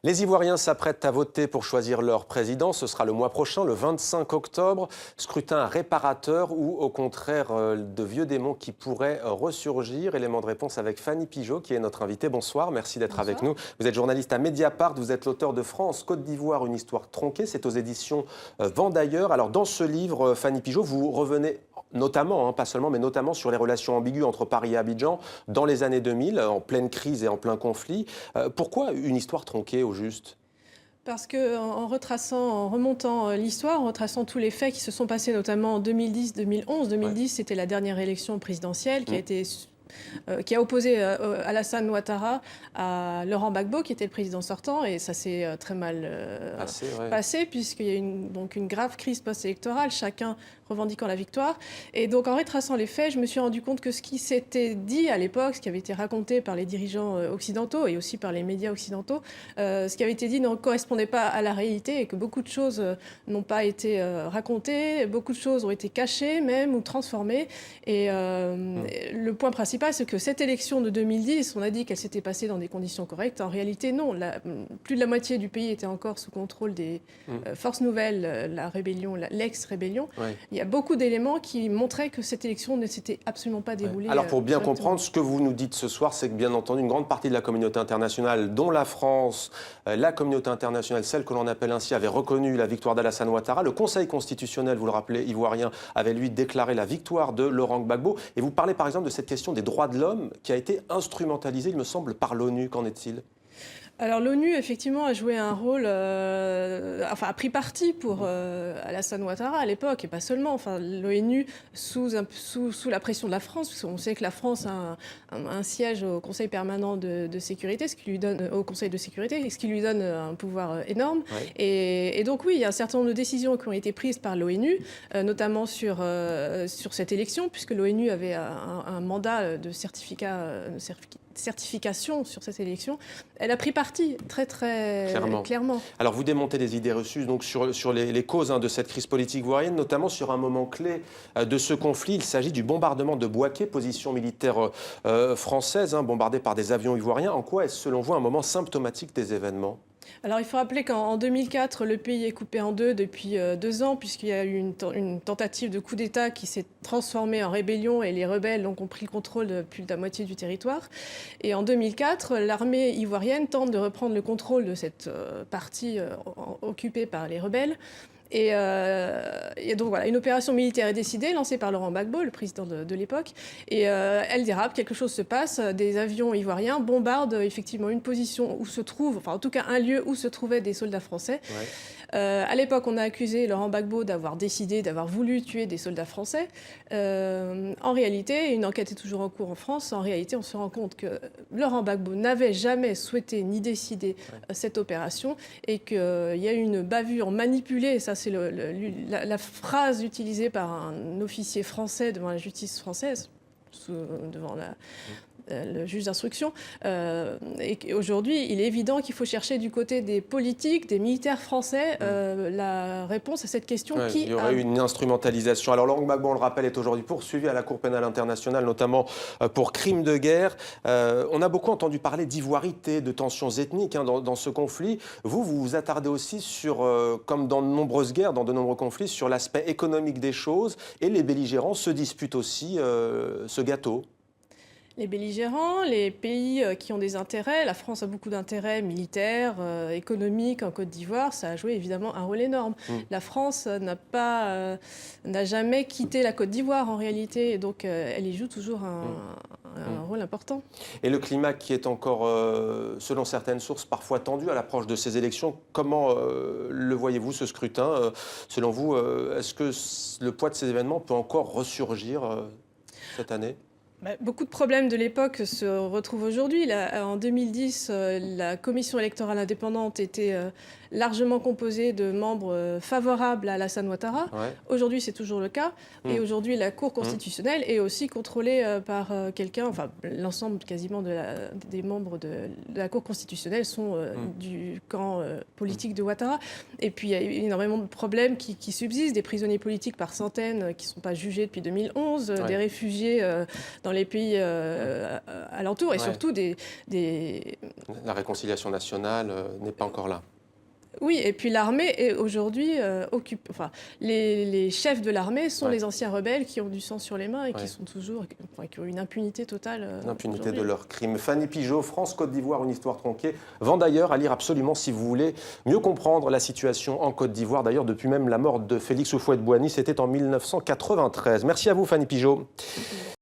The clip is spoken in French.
Les Ivoiriens s'apprêtent à voter pour choisir leur président. Ce sera le mois prochain, le 25 octobre. Scrutin réparateur ou au contraire de vieux démons qui pourraient ressurgir. Élément de réponse avec Fanny Pigeot qui est notre invitée. Bonsoir, merci d'être avec nous. Vous êtes journaliste à Mediapart, vous êtes l'auteur de France, Côte d'Ivoire, une histoire tronquée. C'est aux éditions Vendailleurs. Alors dans ce livre, Fanny Pigeot, vous revenez notamment, pas seulement, mais notamment sur les relations ambiguës entre Paris et Abidjan dans les années 2000, en pleine crise et en plein conflit. Pourquoi une histoire tronquée au juste ? Parce qu'en retraçant, en remontant l'histoire, en retraçant tous les faits qui se sont passés notamment en 2010-2011, 2010 c'était la dernière élection présidentielle qui a opposé Alassane Ouattara à Laurent Gbagbo, qui était le président sortant, et ça s'est très mal passé, puisqu'il y a une grave crise post-électorale, chacun revendiquant la victoire. Et donc, en retraçant les faits, je me suis rendu compte que ce qui s'était dit à l'époque, ce qui avait été raconté par les dirigeants occidentaux et aussi par les médias occidentaux, ce qui avait été dit ne correspondait pas à la réalité et que beaucoup de choses n'ont pas été racontées, beaucoup de choses ont été cachées même ou transformées. Et le point principal, c'est que cette élection de 2010, on a dit qu'elle s'était passée dans des conditions correctes. En réalité, non. Plus de la moitié du pays était encore sous contrôle des forces nouvelles, la rébellion, l'ex-rébellion. Il y a beaucoup d'éléments qui montraient que cette élection ne s'était absolument pas déroulée. Alors pour bien comprendre, ce que vous nous dites ce soir, c'est que bien entendu, une grande partie de la communauté internationale, dont la France, la communauté internationale, celle que l'on appelle ainsi, avait reconnu la victoire d'Alassane Ouattara. Le Conseil constitutionnel, vous le rappelez, ivoirien, avait lui déclaré la victoire de Laurent Gbagbo. Et vous parlez par exemple de cette question des droits de l'homme qui a été instrumentalisée, il me semble, par l'ONU. Qu'en est-il ? Alors l'ONU, effectivement, a joué un rôle, a pris parti pour Alassane Ouattara à l'époque, et pas seulement. Enfin, l'ONU, sous la pression de la France, parce qu'on sait que la France a un siège au Conseil permanent de sécurité, au Conseil de sécurité, ce qui lui donne un pouvoir énorme. Ouais. Et donc oui, il y a un certain nombre de décisions qui ont été prises par l'ONU, notamment sur cette élection, puisque l'ONU avait un mandat de certification sur cette élection. Elle a pris parti très clairement. Alors vous démontez des idées reçues donc sur les causes de cette crise politique ivoirienne, notamment sur un moment clé de ce conflit. Il s'agit du bombardement de Bouaké, position militaire française, bombardée par des avions ivoiriens. En quoi est-ce selon vous un moment symptomatique des événements ? Alors, il faut rappeler qu'en 2004, le pays est coupé en deux depuis 2 ans, puisqu'il y a eu une tentative de coup d'État qui s'est transformée en rébellion et les rebelles donc, ont pris le contrôle de plus de la moitié du territoire. Et en 2004, l'armée ivoirienne tente de reprendre le contrôle de cette partie occupée par les rebelles. Et donc voilà, une opération militaire est décidée, lancée par Laurent Gbagbo, le président de l'époque, et elle dérape, quelque chose se passe, des avions ivoiriens bombardent effectivement une position où se trouve, enfin en tout cas un lieu où se trouvaient des soldats français. Ouais. À l'époque, on a accusé Laurent Gbagbo d'avoir voulu tuer des soldats français. En réalité, une enquête est toujours en cours en France, en réalité on se rend compte que Laurent Gbagbo n'avait jamais souhaité ni décidé cette opération et qu'il y a eu une bavure manipulée, ça c'est la phrase utilisée par un officier français devant la justice française, devant le juge d'instruction. Et aujourd'hui, il est évident qu'il faut chercher du côté des politiques, des militaires français, la réponse à cette question. Il y aurait eu une instrumentalisation. Alors Laurent Gbagbo, on le rappelle, est aujourd'hui poursuivi à la Cour pénale internationale, notamment pour crimes de guerre. On a beaucoup entendu parler d'ivoirité, de tensions ethniques dans ce conflit. Vous vous attardez aussi sur, comme dans de nombreuses guerres, dans de nombreux conflits, sur l'aspect économique des choses. Et les belligérants se disputent aussi ce gâteau. Les belligérants, les pays qui ont des intérêts, la France a beaucoup d'intérêts militaires, économiques en Côte d'Ivoire, ça a joué évidemment un rôle énorme. La France n'a jamais quitté la Côte d'Ivoire en réalité, et donc elle y joue toujours un rôle important. Et le climat qui est encore, selon certaines sources, parfois tendu à l'approche de ces élections, comment le voyez-vous ce scrutin ? Selon vous, est-ce que le poids de ces événements peut encore ressurgir cette année ? Beaucoup de problèmes de l'époque se retrouvent aujourd'hui. En 2010, la commission électorale indépendante était largement composée de membres favorables à Alassane Ouattara. Ouais. Aujourd'hui, c'est toujours le cas. Et aujourd'hui, la Cour constitutionnelle est aussi contrôlée par quelqu'un, enfin l'ensemble quasiment des membres de la Cour constitutionnelle sont du camp politique de Ouattara. Et puis, il y a énormément de problèmes qui subsistent, des prisonniers politiques par centaines qui ne sont pas jugés depuis 2011, des réfugiés dans les pays alentours et Ouais. surtout La réconciliation nationale n'est pas encore là. Oui, et puis l'armée est aujourd'hui enfin, les chefs de l'armée sont Ouais. les anciens rebelles qui ont du sang sur les mains et Ouais. qui sont toujours, enfin, qui ont une impunité totale. L'impunité de aujourd'hui. leurs crimes. Fanny Pigeot, France-Côte d'Ivoire, une histoire tronquée. Vend d'ailleurs à lire absolument si vous voulez mieux comprendre la situation en Côte d'Ivoire. D'ailleurs, depuis même la mort de Félix Houphouët-Boigny, c'était en 1993. Merci à vous, Fanny Pigeot.